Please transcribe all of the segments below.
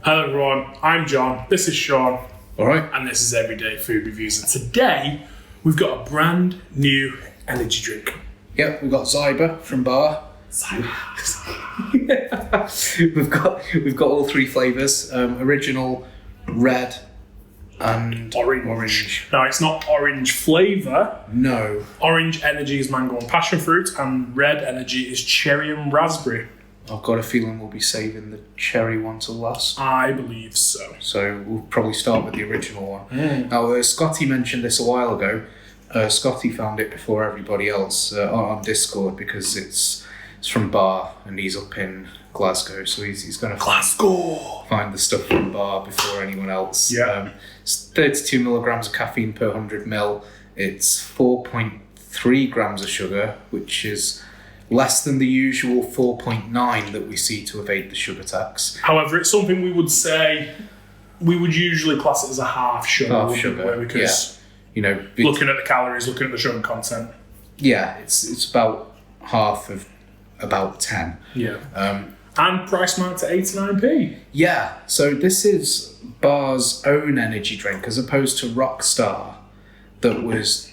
Hello everyone, I'm John, this is Sean, Alright. and this is Everyday Food Reviews. And today, we've got a brand new energy drink. Yep, we've got Zyber from Bar. We've got all three flavours. Original, red, and orange. Now, it's not orange flavour. No. Orange energy is mango and passion fruit, and red energy is cherry and raspberry. I've got a feeling we'll be saving the cherry one till last. I believe so. So we'll probably start with the original one. Now, Scotty mentioned this a while ago. Scotty found it before everybody else on Discord because it's from Bar and he's up in Glasgow, so he's going to find the stuff from Bar before anyone else. Yeah. It's 32 milligrams of caffeine per 100 ml. It's 4.3 grams of sugar, which is less than the usual 4.9 that we see to evade the sugar tax. However, it's something we would say, we would usually class it as a half sugar. Half sugar, because you know, looking at the calories, looking at the sugar content. Yeah, it's about half of about 10. Yeah. And price marked at 89p. Yeah, so this is Bar's own energy drink as opposed to Rockstar that was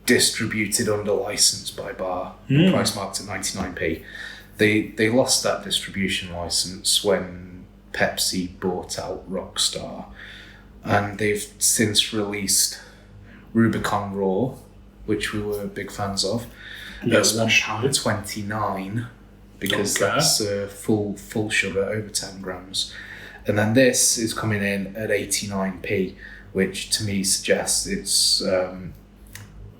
distributed under license by Bar, price marked at 99p. They lost that distribution license when Pepsi bought out Rockstar, and they've since released Rubicon Raw, which we were big fans of. Yes, £1.29 because that's full sugar, over 10 grams. And then this is coming in at 89p, which to me suggests it's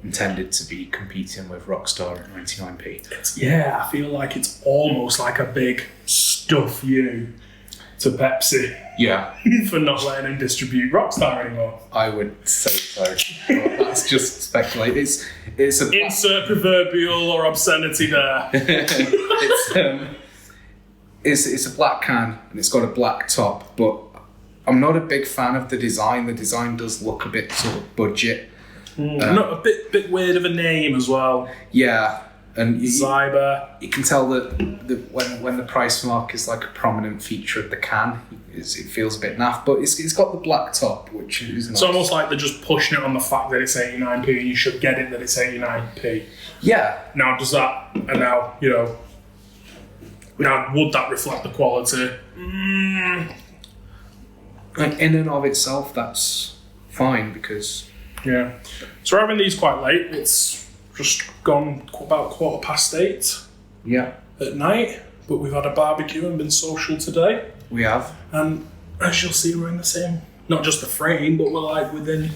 intended to be competing with Rockstar at 99p. Yeah, I feel like it's almost like a big stuff you to Pepsi Yeah, for not letting him distribute Rockstar anymore. I would say so. But that's just speculate. It's a Insert proverbial or obscenity there. It's a black can and it's got a black top, but I'm not a big fan of the design. The design does look a bit sort of budget. Not a bit weird of a name as well. Yeah, and Zyber. you can tell that when the price mark is like a prominent feature of the can, it feels a bit naff. But it's got the black top, which is nice. It's almost like they're just pushing it on the fact that it's 89p and you should get it that it's 89p. Yeah. Now, does that, and now, you know, now would that reflect the quality? Like in and of itself, that's fine because... Yeah. So we're having these quite late. It's just gone about 8:15 at night, but we've had a barbecue and been social today. We have. And as you'll see, we're in the same, not just the frame, but we're like within...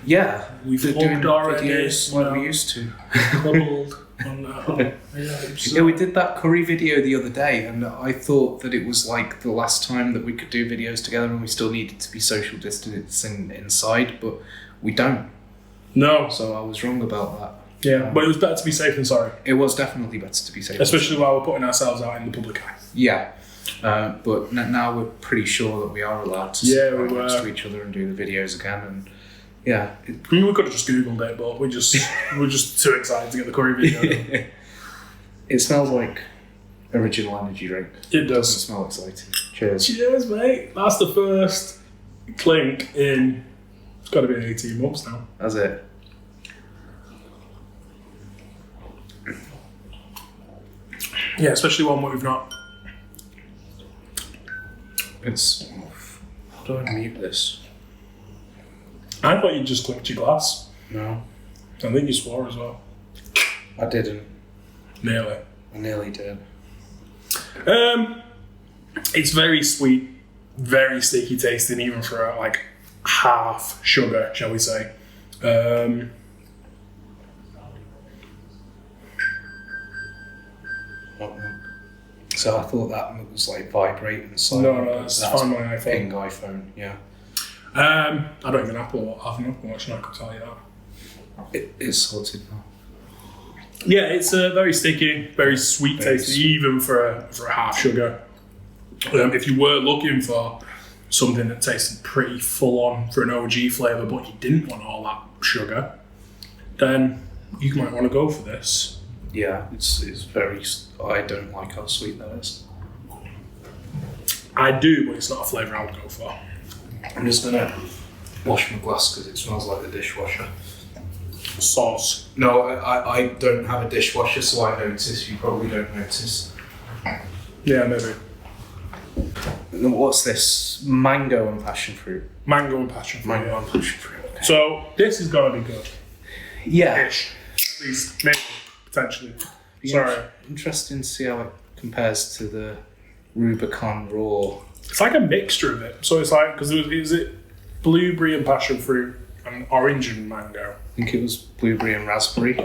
Yeah. We've They're doing hugged already. videos like we used to. Cuddled. Yeah, we did that curry video the other day, and I thought that it was like the last time that we could do videos together and we still needed to be social distancing inside, but we don't. No. So I was wrong about that. Yeah, but it was better to be safe than sorry. It was definitely better to be safe. Especially while we're putting ourselves out in the public eye. Yeah. But now we're pretty sure that we are allowed to sit right next to each other and do the videos again, and yeah. I mean, we could have just Googled it, but we're just too excited to get the curry video done. It smells like original energy drink. It does. Doesn't smell exciting. Cheers. Cheers, mate. That's the first clink in, it's got to be 18 months now. That's it. Yeah, especially one where we've not... It's... How do I mute this? I thought you just clicked your glass. No. I think you swore as well. I didn't. Nearly. I nearly did. It's very sweet, very sticky tasting, even for like half sugar, shall we say. So I thought that was like vibrating. No, that's fine. My iPhone. Ping iPhone, yeah. I don't even have an Apple Watch, and I could tell you that. It is sorted now. Yeah, it's very sticky, very sweet tasting, even for a half sugar. If you were looking for something that tasted pretty full on for an OG flavour, but you didn't want all that sugar, then you might want to go for this. Yeah, it's very... I don't like how sweet that is. I do, but it's not a flavour I would go for. I'm just gonna wash my glass because it smells like the dishwasher. Sauce. No, I don't have a dishwasher, so I notice. You probably don't notice. Yeah, maybe. What's this? Mango and passion fruit. Mango and passion fruit. Mango and passion fruit. Okay. So this is gonna be good. Yeah. Ish. At least, maybe, potentially. Sorry. Interesting to see how it compares to the Rubicon Raw. It's like a mixture of it. So it's like, because is it blueberry and passion fruit and orange and mango? I think it was blueberry and raspberry.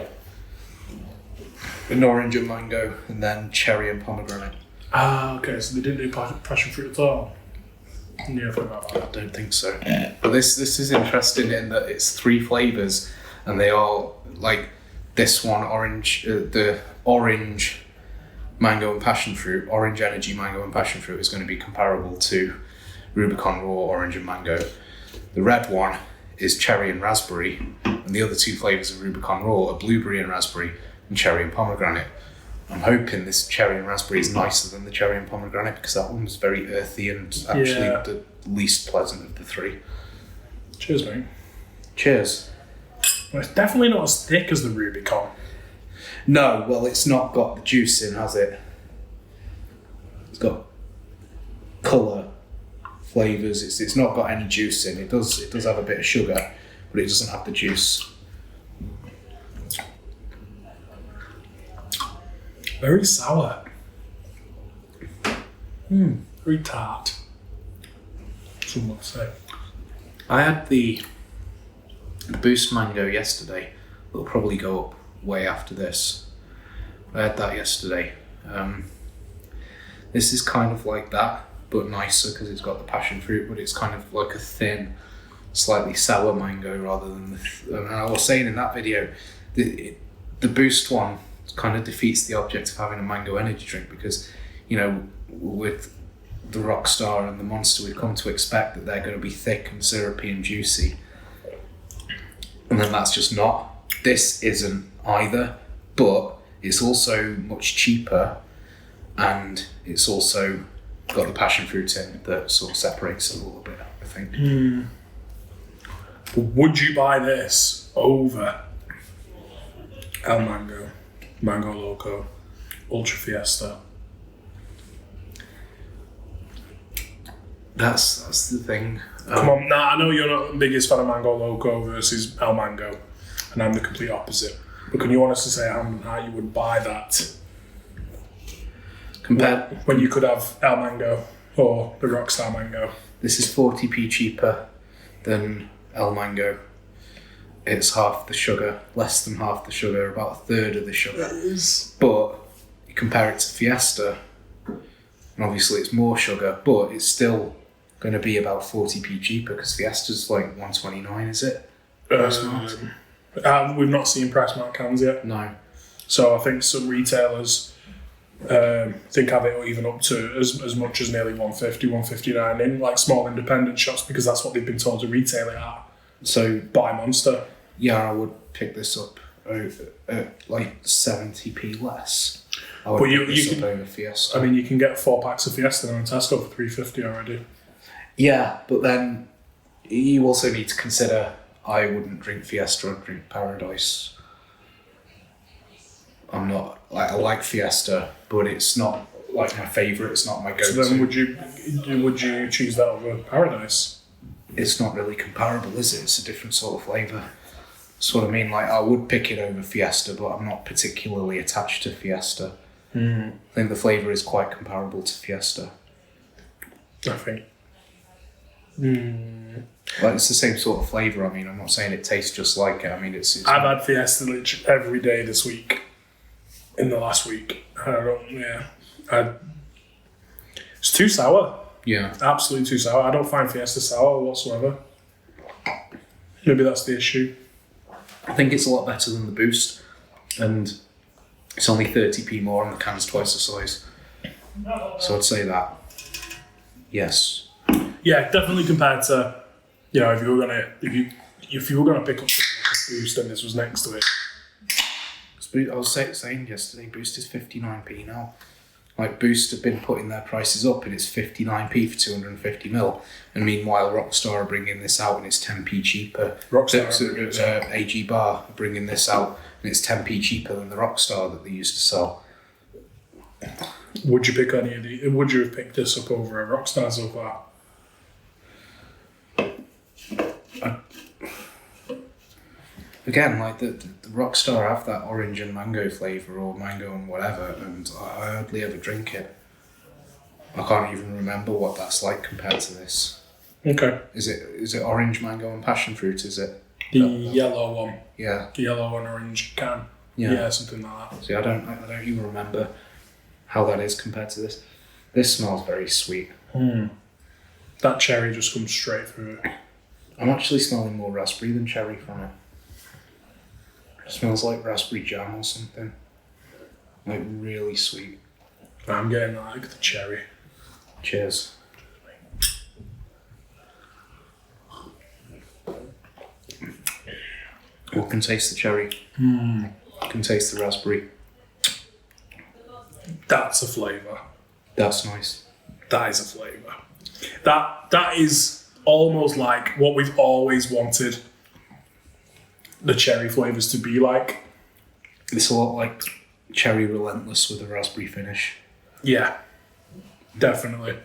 An orange and mango, and then cherry and pomegranate. Ah, okay. So they didn't do passion fruit at all. Yeah, I forgot about that. I don't think so. But this is interesting in that it's 3 flavours, and they are like this one orange, the orange mango and passion fruit, orange energy mango and passion fruit is going to be comparable to Rubicon Raw orange and mango. The red one is cherry and raspberry, and the other 2 flavours of Rubicon Raw are blueberry and raspberry and cherry and pomegranate. I'm hoping this cherry and raspberry is nicer than the cherry and pomegranate because that one's very earthy and actually the least pleasant of the 3. Cheers, mate. Cheers. Well, it's definitely not as thick as the Rubicon. No, well, it's not got the juice in, has it? It's got colour, flavours. It's not got any juice in. It does have a bit of sugar, but it doesn't have the juice. Very sour. Very tart. Some would say. I had the Boost Mango yesterday. It'll probably go up way after this. I had that yesterday. This is kind of like that, but nicer because it's got the passion fruit, but it's kind of like a thin, slightly sour mango rather than and I was saying in that video, the Boost one kind of defeats the object of having a mango energy drink because, you know, with the Rockstar and the Monster, we've come to expect that they're going to be thick and syrupy and juicy. And then that's just not. This isn't either, but it's also much cheaper and it's also got the passion fruit in that sort of separates it a little bit, I think. Would you buy this over El Mango, Mango Loco, Ultra Fiesta? That's the thing. Come on, nah, I know you're not the biggest fan of Mango Loco versus El Mango, and I'm the complete opposite. But can you honestly say how you would buy that Compared, when you could have El Mango or the Rockstar Mango? this is 40p cheaper than El Mango. It's half the sugar, less than half the sugar, about a third of the sugar. But you compare it to Fiesta, and obviously it's more sugar, but it's still going to be about 40p cheaper because Fiesta's like $1.29, is it? We've not seen price mark cans yet. No. So I think some retailers think have it even up to as much as nearly 150, 159 in like small independent shops because that's what they've been told to retail it at. So By Monster. yeah, I would pick this up at like 70p less. I would But you pick this can- up over Fiesta. I mean, you can get 4 packs of Fiesta now in Tesco for $3.50 already. Yeah, but then you also need to consider I wouldn't drink Fiesta, I'd drink Paradise. I'm not, like, I like Fiesta, but it's not like my favourite, it's not my go-to. So then would you choose that over Paradise? It's not really comparable, is it? It's a different sort of flavour. That's what I mean, like I would pick it over Fiesta, but I'm not particularly attached to Fiesta. I think the flavour is quite comparable to Fiesta. I think. Like it's the same sort of flavour. I mean, I'm not saying it tastes just like it. I mean, it's I've had Fiesta literally every day this week. In the last week. It's too sour. yeah. Absolutely too sour. I don't find Fiesta sour whatsoever. Maybe that's the issue. I think it's a lot better than the Boost, and it's only 30p more, and the can's twice the size. So I'd say that. Yes. Yeah, definitely compared to, you know, if you were gonna pick up something like a Boost and this was next to it. I was saying yesterday, Boost is 59p now. Like Boost have been putting their prices up, and it's 59p for 250ml, and meanwhile Rockstar are bringing this out and it's 10p cheaper. AG Bar are bringing this out and it's 10p cheaper than the Rockstar that they used to sell. Would you pick any of the? Would you have picked this up over a Rockstar so far? Again, like the Rockstar have that orange and mango flavour, or mango and whatever, and I hardly ever drink it. I can't even remember what that's like compared to this. Okay. Is it orange, mango and passion fruit, is it? The yellow one. Yeah. The yellow and orange can. Yeah, something like that. See, I don't even remember how that is compared to this. This smells very sweet. That cherry just comes straight through it. I'm actually smelling more raspberry than cherry from it. It smells like raspberry jam or something. Like really sweet. I'm getting like the cherry. Cheers. I can taste the cherry. I can taste the raspberry. That's a flavour. That's nice. That is a flavour. That is almost like what we've always wanted the cherry flavours to be like. It's a lot like Cherry Relentless with a raspberry finish. Yeah, definitely.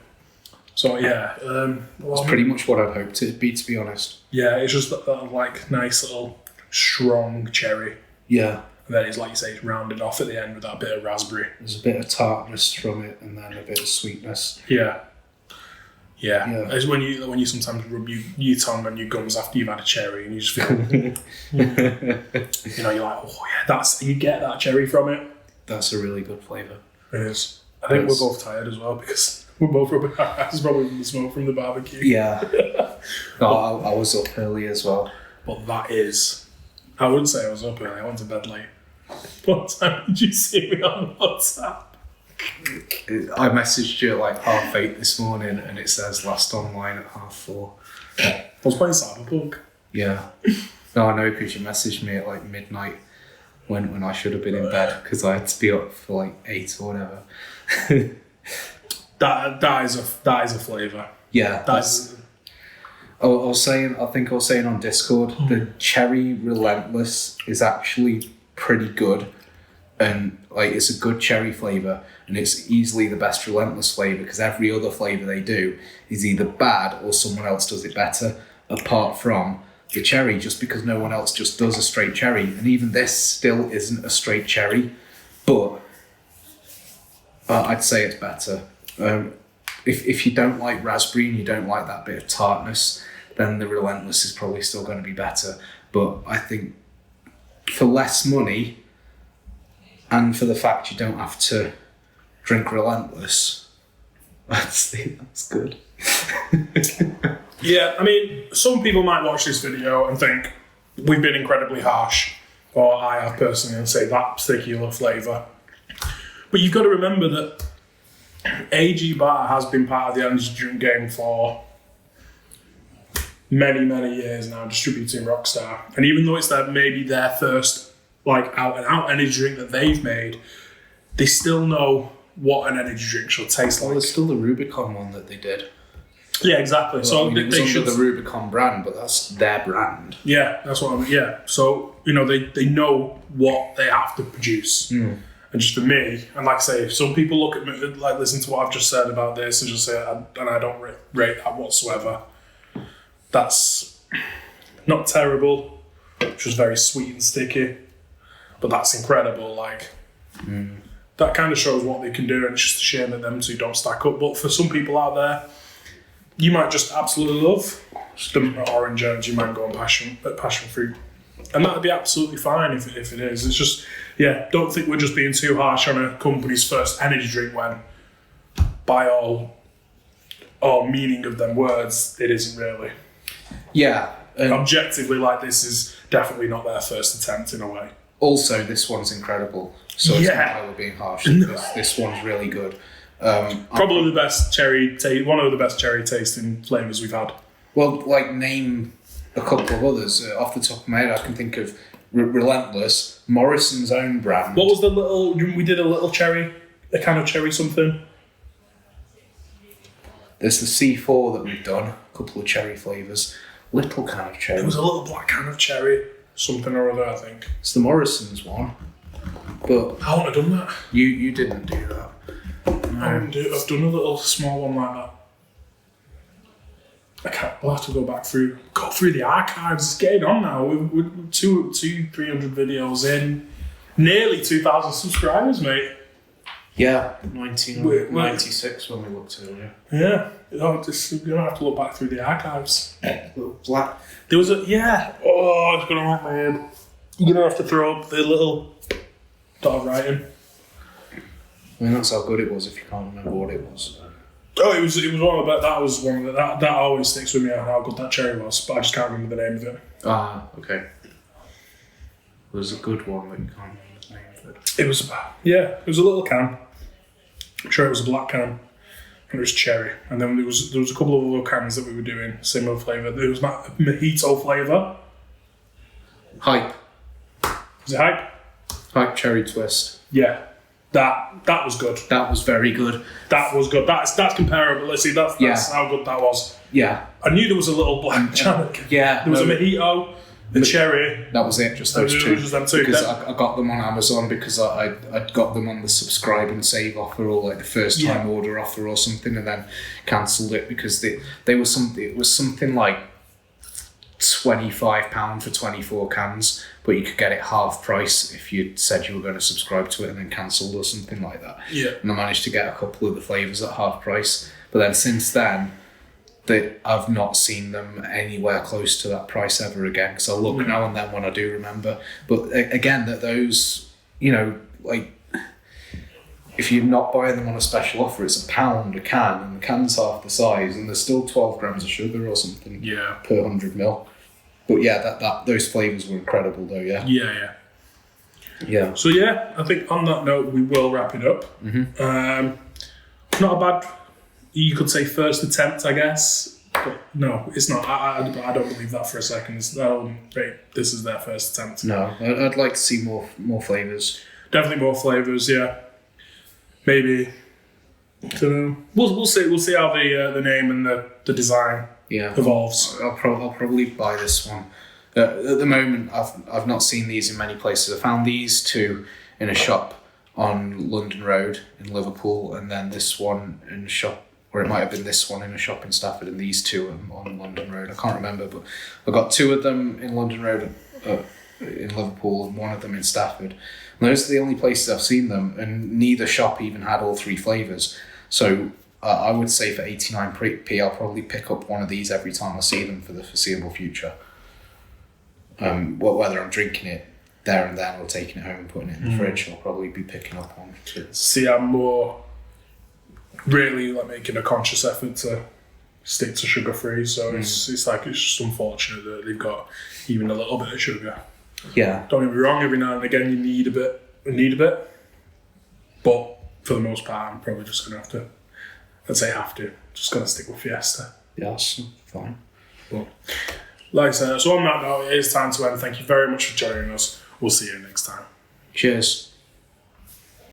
So yeah, it's pretty much what I'd hoped it'd be, to be honest. Yeah, it's just that like nice little strong cherry. Yeah. And then it's like you say, it's rounded off at the end with that bit of raspberry. There's a bit of tartness from it, and then a bit of sweetness. Yeah. It's when you sometimes rub your tongue on your gums after you've had a cherry, and you just feel, you're like, oh yeah, you get that cherry from it. That's a really good flavour. It is. I think we're both tired as well because we're both rubbing our eyes probably from the smoke from the barbecue. Yeah. No, I was up early as well. But that is, I wouldn't say I was up early. I went to bed late. What time did you see me on WhatsApp? I messaged you at like 8:30 this morning, and it says last online at 4:30. I was playing Cyberpunk. Yeah. No, I know, because you messaged me at like midnight when I should have been in bed because I had to be up for like 8 or whatever. that is a flavour. Yeah. I think I was saying on Discord, the Cherry Relentless is actually pretty good, and like it's a good cherry flavour, and it's easily the best Relentless flavour because every other flavour they do is either bad or someone else does it better, apart from the cherry, just because no one else just does a straight cherry, and even this still isn't a straight cherry, but I'd say it's better. If you don't like raspberry and you don't like that bit of tartness, then the Relentless is probably still going to be better. But I think for less money, and for the fact you don't have to drink Relentless, that's good. Yeah, I mean, some people might watch this video and think we've been incredibly harsh, or I have personally, and say that particular flavour. But you've got to remember that AG Bar has been part of the energy drink game for many, many years now, distributing Rockstar. And even though it's maybe their first like out-and-out energy drink that they've made, they still know what an energy drink should taste like. Well, there's still the Rubicon one that they did. Yeah, exactly. Well, so I mean, they should the Rubicon brand, but that's their brand. Yeah, that's what I mean. Yeah, so they know what they have to produce. And just for me, and like I say, if some people look at me, like listen to what I've just said about this, and just say, and I don't rate that whatsoever. That's not terrible. It's just very sweet and sticky, but that's incredible. Like that kind of shows what they can do, and it's just a shame that them two don't stack up. But for some people out there, you might just absolutely love the orange energy mango and passion fruit, and that'd be absolutely fine if it is. It's just, don't think we're just being too harsh on a company's first energy drink when, by all meaning of them words, it isn't really. Yeah. Objectively, like, this is definitely not their first attempt in a way. Also, this one's incredible. So it's not like we're being harsh. This one's really good. Probably the best one of the best cherry tasting flavours we've had. Well, like, name a couple of others. Off the top of my head, I can think of Relentless, Morrison's own brand. What was the little... We did a little cherry a can of cherry something. There's the C4 that we've done, a couple of cherry flavours. Little can of cherry. There was a little black can of cherry, something or other, I think. It's the Morrison's one. But I wouldn't have done that. you didn't do that. I've done a little small one like that. We'll have to go through the archives. It's getting on now. We're 300 videos in. Nearly 2,000 subscribers, mate. Yeah, 1996 when we looked earlier. Yeah. You're going to have to look back through the archives. Little black. There was Oh, it's going to write my head. You're going to have to throw up the little dot of writing. I mean, that's how good it was if you can't remember what it was. Oh, it was one of the, that was one of the, that always sticks with me on how good that cherry was, but I just can't remember the name of it. Ah, okay. There's a good one that you can't remember the name of it. It was a little can. I'm sure it was a black can, and it was cherry. And then there was a couple of other cans that we were doing, similar flavour. There was mojito flavour. Hype. Was it Hype? Hype cherry twist. Yeah. That was good. That was very good. That was good. That's comparable. Let's see, that's how good that was. Yeah. I knew there was a little black can. Yeah. There was a mojito, a cherry. That was it, just those two. Just them two. Because I got them on Amazon because I'd got them on the subscribe and save offer or like the first time order offer or something, and then cancelled it because they were something. It was something like £25 for 24 cans, but you could get it half price if you said you were going to subscribe to it and then cancelled or something like that. Yeah. And I managed to get a couple of the flavours at half price, but then since then, I've not seen them anywhere close to that price ever again. Because I look now and then when I do remember, but again, that those, like, if you're not buying them on a special offer, it's £1 a can, and the can's half the size, and there's still 12 grams of sugar or something per 100 ml. But yeah, that those flavours were incredible though. Yeah. So yeah, I think on that note we will wrap it up. Not a bad, you could say, first attempt, I guess. But no, it's not. I don't believe that for a second. This is their first attempt. No, I'd like to see more flavours. Definitely more flavours. Yeah. Maybe. I don't know. We'll see. We'll see how the name and the design evolves. I'll probably buy this one. At the moment, I've not seen these in many places. I found these two in a shop on London Road in Liverpool, and then this one in a shop, or it might have been this one in a shop in Stafford, and these two on London Road. I can't remember, but I got two of them in London Road in Liverpool and one of them in Stafford. And those are the only places I've seen them, and neither shop even had all three flavours. So I would say for 89p, I'll probably pick up one of these every time I see them for the foreseeable future. Whether I'm drinking it there and then or taking it home and putting it in the fridge, I'll probably be picking up one. See, I'm more really like making a conscious effort to stick to sugar free. So it's just unfortunate that they've got even a little bit of sugar. Yeah. Don't get me wrong, every now and again you need a bit. But for the most part, I'm probably just going to just going to stick with Fiesta. Yeah, that's fine. But, like I said, so on that note, it is time to end. Thank you very much for joining us. We'll see you next time. Cheers.